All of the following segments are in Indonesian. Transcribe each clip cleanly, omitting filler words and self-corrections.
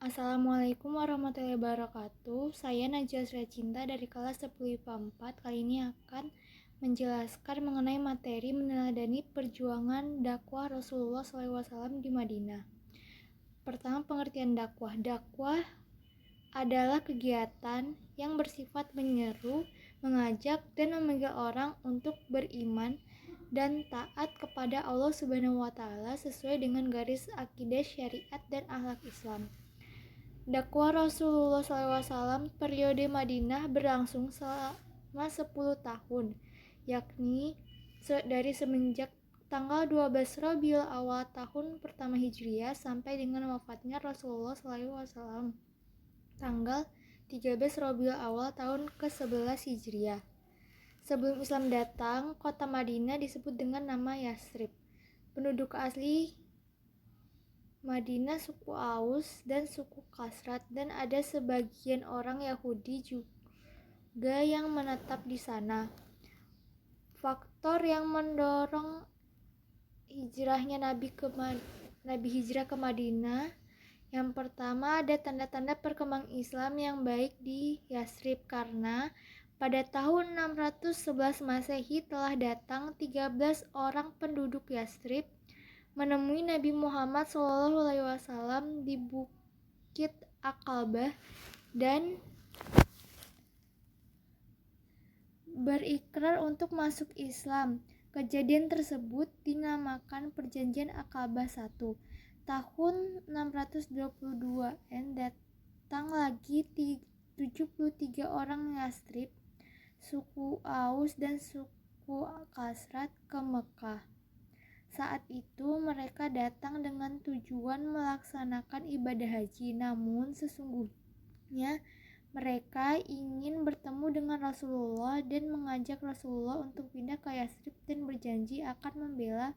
Assalamualaikum warahmatullahi wabarakatuh. Saya Najwa Cinta dari kelas 10 IPA 4. Kali ini akan menjelaskan mengenai materi meneladani perjuangan dakwah Rasulullah SAW di Madinah. Pertama, pengertian dakwah. Dakwah adalah kegiatan yang bersifat menyeru, mengajak, dan memanggil orang untuk beriman dan taat kepada Allah Subhanahu wa Ta'ala sesuai dengan garis akidah, syariat, dan akhlak Islam. Dakwah Rasulullah SAW periode Madinah berlangsung selama 10 tahun, yakni dari semenjak tanggal 12 Rabiul Awal tahun pertama Hijriah sampai dengan wafatnya Rasulullah SAW tanggal 13 Rabiul Awal tahun ke-11 Hijriah. Sebelum Islam datang, kota Madinah disebut dengan nama Yasrib. Penduduk asli Madinah suku Aus dan suku Khazraj, dan ada sebagian orang Yahudi juga yang menetap di sana. Faktor yang mendorong hijrahnya Nabi hijrah ke Madinah, yang pertama ada tanda-tanda perkembangan Islam yang baik di Yasrib, karena pada tahun 611 Masehi telah datang 13 orang penduduk Yasrib menemui Nabi Muhammad SAW di Bukit Aqabah dan berikrar untuk masuk Islam. Kejadian tersebut dinamakan Perjanjian Aqabah I. Tahun 622 datang lagi 73 orang Yasrib, suku Aus dan suku Khazraj ke Mekah. Saat itu mereka datang dengan tujuan melaksanakan ibadah haji, namun sesungguhnya mereka ingin bertemu dengan Rasulullah dan mengajak Rasulullah untuk pindah ke Yasrib dan berjanji akan membela,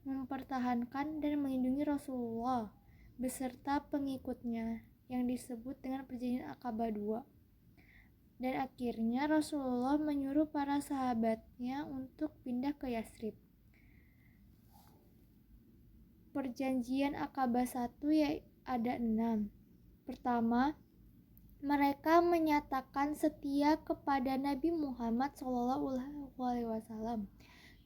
mempertahankan, dan melindungi Rasulullah beserta pengikutnya yang disebut dengan Perjanjian Aqabah II. Dan akhirnya Rasulullah menyuruh para sahabatnya untuk pindah ke Yasrib. Perjanjian Aqabah I ada 6. Pertama, mereka menyatakan setia kepada Nabi Muhammad SAW.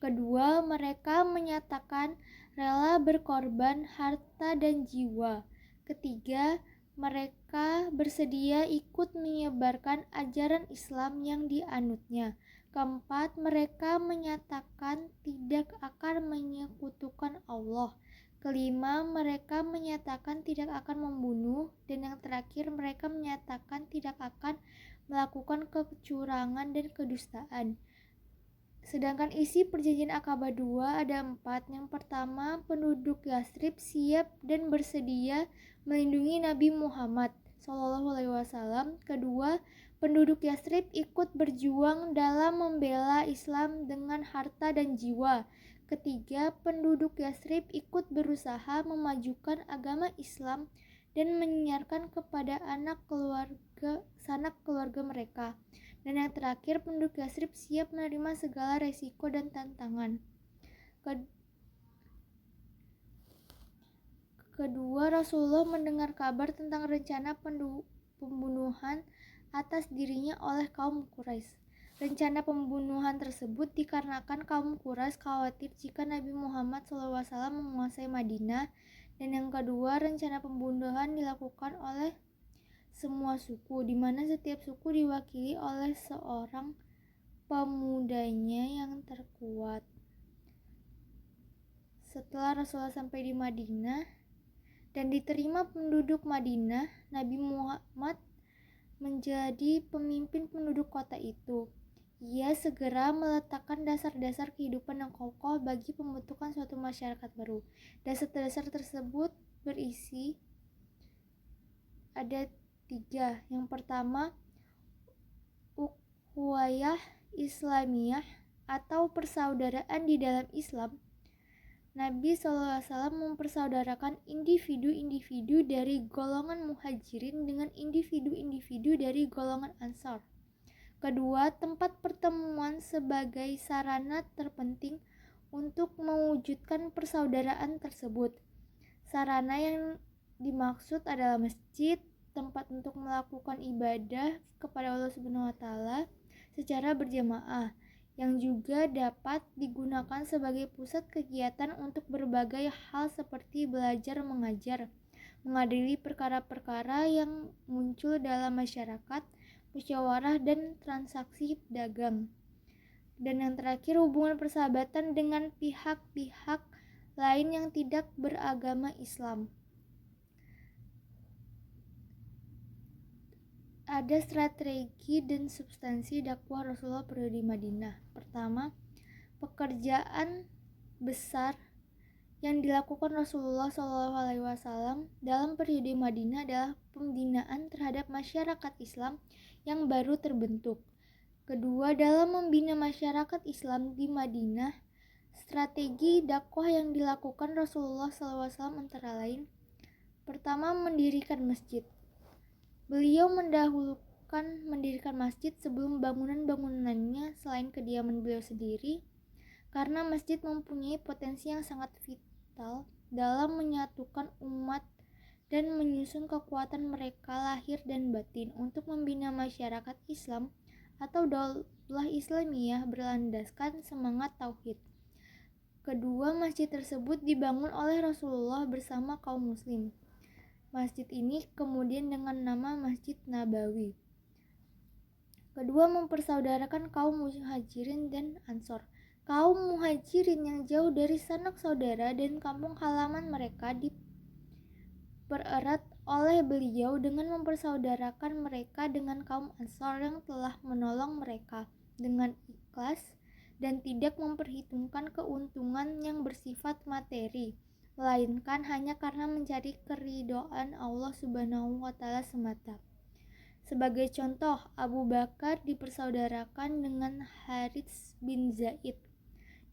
Kedua, mereka menyatakan rela berkorban harta dan jiwa. Ketiga, mereka bersedia ikut menyebarkan ajaran Islam yang dianutnya. Keempat, mereka menyatakan tidak akan menyekutukan Allah. Kelima, mereka menyatakan tidak akan membunuh. Dan yang terakhir, mereka menyatakan tidak akan melakukan kecurangan dan kedustaan. Sedangkan isi Perjanjian Aqabah II ada 4. Yang pertama, penduduk Yasrib siap dan bersedia melindungi Nabi Muhammad SAW. Kedua, penduduk Yasrib ikut berjuang dalam membela Islam dengan harta dan jiwa. Ketiga, penduduk Yasrib ikut berusaha memajukan agama Islam dan menyiarkan kepada sanak keluarga mereka. Dan yang terakhir, penduduk Yasrib siap menerima segala resiko dan tantangan. Kedua, Rasulullah mendengar kabar tentang rencana pembunuhan atas dirinya oleh kaum Quraisy. Rencana pembunuhan tersebut dikarenakan kaum Quraisy khawatir jika Nabi Muhammad SAW menguasai Madinah. Dan yang kedua, rencana pembunuhan dilakukan oleh semua suku, di mana setiap suku diwakili oleh seorang pemudanya yang terkuat. Setelah Rasulullah sampai di Madinah dan diterima penduduk Madinah, Nabi Muhammad menjadi pemimpin penduduk kota itu. Ia segera meletakkan dasar-dasar kehidupan yang kokoh bagi pembentukan suatu masyarakat baru. Dasar-dasar tersebut berisi ada 3. Yang pertama, ukhuwah Islamiyah atau persaudaraan di dalam Islam. Nabi SAW mempersaudarakan individu-individu dari golongan muhajirin dengan individu-individu dari golongan ansar. Kedua, tempat pertemuan sebagai sarana terpenting untuk mewujudkan persaudaraan tersebut. Sarana yang dimaksud adalah masjid, tempat untuk melakukan ibadah kepada Allah Subhanahu wa taala secara berjamaah, yang juga dapat digunakan sebagai pusat kegiatan untuk berbagai hal seperti belajar mengajar, mengadili perkara-perkara yang muncul dalam masyarakat, musyawarah dan transaksi dagang. Dan yang terakhir, hubungan persahabatan dengan pihak-pihak lain yang tidak beragama Islam. Ada strategi dan substansi dakwah Rasulullah periode Madinah. Pertama, pekerjaan besar yang dilakukan Rasulullah SAW dalam periode Madinah adalah pembinaan terhadap masyarakat Islam yang baru terbentuk. Kedua, dalam membina masyarakat Islam di Madinah, strategi dakwah yang dilakukan Rasulullah SAW antara lain: pertama, mendirikan masjid. Beliau mendahulukan mendirikan masjid sebelum bangunan-bangunannya selain kediaman beliau sendiri, karena masjid mempunyai potensi yang sangat vital dalam menyatukan umat dan menyusun kekuatan mereka lahir dan batin untuk membina masyarakat Islam atau daulah Islamiyah berlandaskan semangat tauhid. Kedua, masjid tersebut dibangun oleh Rasulullah bersama kaum muslim. Masjid ini kemudian dengan nama Masjid Nabawi. Kedua, mempersaudarakan kaum muhajirin dan ansor. Kaum muhajirin yang jauh dari sanak saudara dan kampung halaman mereka dipererat oleh beliau dengan mempersaudarakan mereka dengan kaum ansor yang telah menolong mereka dengan ikhlas dan tidak memperhitungkan keuntungan yang bersifat materi, melainkan hanya karena mencari keridhaan Allah Subhanahu wa taala semata. Sebagai contoh, Abu Bakar dipersaudarakan dengan Harits bin Zaid,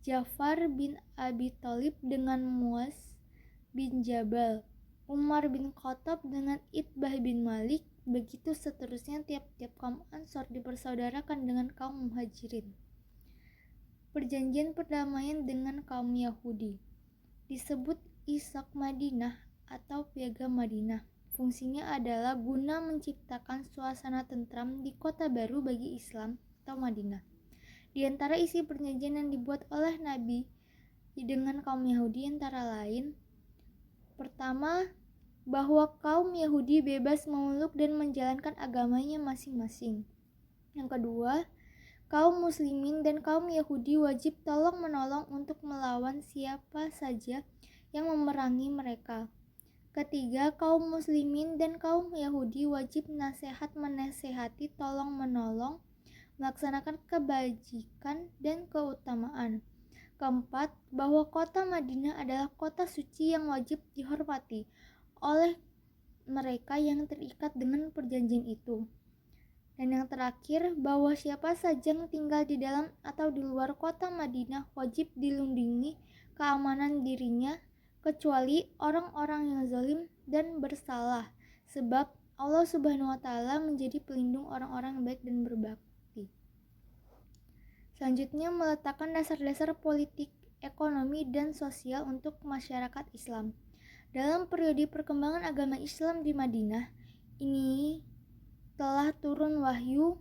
Ja'far bin Abi Thalib dengan Muaz bin Jabal, Umar bin Khattab dengan Itbah bin Malik, begitu seterusnya tiap-tiap kaum Ansor dipersaudarakan dengan kaum Muhajirin. Perjanjian perdamaian dengan kaum Yahudi disebut Isaq Madinah atau Piagam Madinah. Fungsinya adalah guna menciptakan suasana tentram di kota baru bagi Islam atau Madinah. Di antara isi perjanjian yang dibuat oleh Nabi dengan kaum Yahudi antara lain: pertama, bahwa kaum Yahudi bebas memeluk dan menjalankan agamanya masing-masing. Yang kedua, kaum muslimin dan kaum Yahudi wajib tolong-menolong untuk melawan siapa saja yang memerangi mereka. Ketiga, kaum muslimin dan kaum Yahudi wajib menasehati, tolong-menolong, melaksanakan kebajikan dan keutamaan. Keempat, bahwa kota Madinah adalah kota suci yang wajib dihormati oleh mereka yang terikat dengan perjanjian itu. Dan yang terakhir, bahwa siapa saja yang tinggal di dalam atau di luar kota Madinah wajib dilindungi keamanan dirinya, kecuali orang-orang yang zalim dan bersalah, sebab Allah Subhanahu wa taala menjadi pelindung orang-orang yang baik dan berbakti. Selanjutnya, meletakkan dasar-dasar politik, ekonomi, dan sosial untuk masyarakat Islam. Dalam periode perkembangan agama Islam di Madinah, ini telah turun wahyu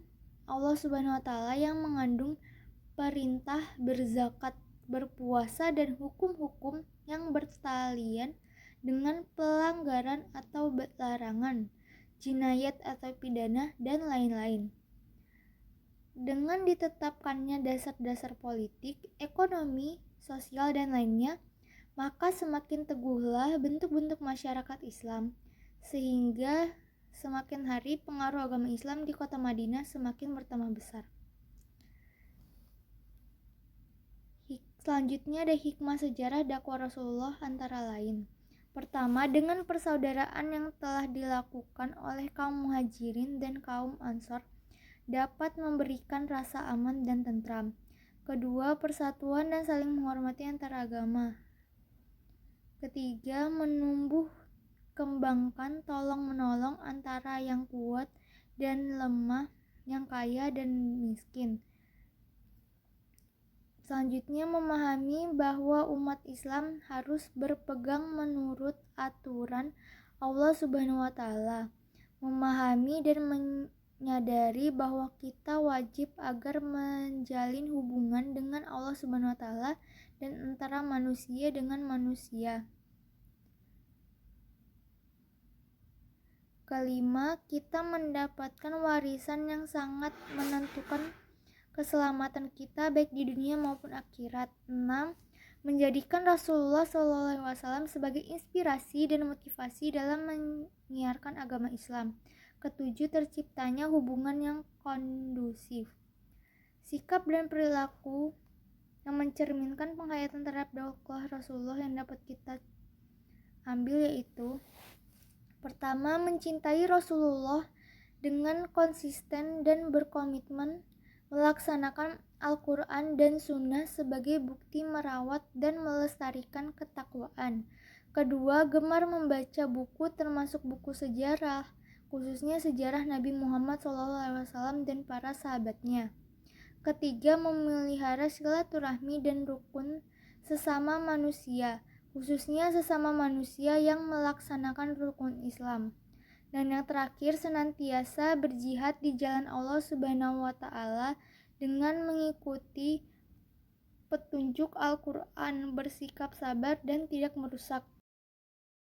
Allah Subhanahu wa taala yang mengandung perintah berzakat, berpuasa, dan hukum-hukum yang bertalian dengan pelanggaran atau larangan, jinayat atau pidana, dan lain-lain. Dengan ditetapkannya dasar-dasar politik, ekonomi, sosial, dan lainnya, maka semakin teguhlah bentuk-bentuk masyarakat Islam, sehingga semakin hari pengaruh agama Islam di kota Madinah semakin bertambah besar. Selanjutnya ada hikmah sejarah dakwah Rasulullah antara lain. Pertama, dengan persaudaraan yang telah dilakukan oleh kaum muhajirin dan kaum ansor dapat memberikan rasa aman dan tentram. Kedua, persatuan dan saling menghormati antar agama. Ketiga, menumbuh kembangkan tolong-menolong antara yang kuat dan lemah, yang kaya dan miskin. Selanjutnya, memahami bahwa umat Islam harus berpegang menurut aturan Allah Subhanahu wa Ta'ala, memahami dan menyadari bahwa kita wajib agar menjalin hubungan dengan Allah Subhanahu wa Ta'ala dan antara manusia dengan manusia. Kelima, kita mendapatkan warisan yang sangat menentukan keselamatan kita baik di dunia maupun akhirat. 6. Menjadikan Rasulullah SAW sebagai inspirasi dan motivasi dalam menyiarkan agama Islam. Ketujuh, terciptanya hubungan yang kondusif. Sikap dan perilaku yang mencerminkan penghayatan terhadap dakwah Rasulullah yang dapat kita ambil yaitu: pertama, mencintai Rasulullah dengan konsisten dan berkomitmen melaksanakan Al-Quran dan Sunnah sebagai bukti merawat dan melestarikan ketakwaan. Kedua, gemar membaca buku termasuk buku sejarah, khususnya sejarah Nabi Muhammad SAW dan para sahabatnya. Ketiga, memelihara silaturahmi dan rukun sesama manusia, khususnya sesama manusia yang melaksanakan rukun Islam. Dan yang terakhir, senantiasa berjihad di jalan Allah Subhanahu wa Ta'ala dengan mengikuti petunjuk Al-Quran, bersikap sabar dan tidak merusak.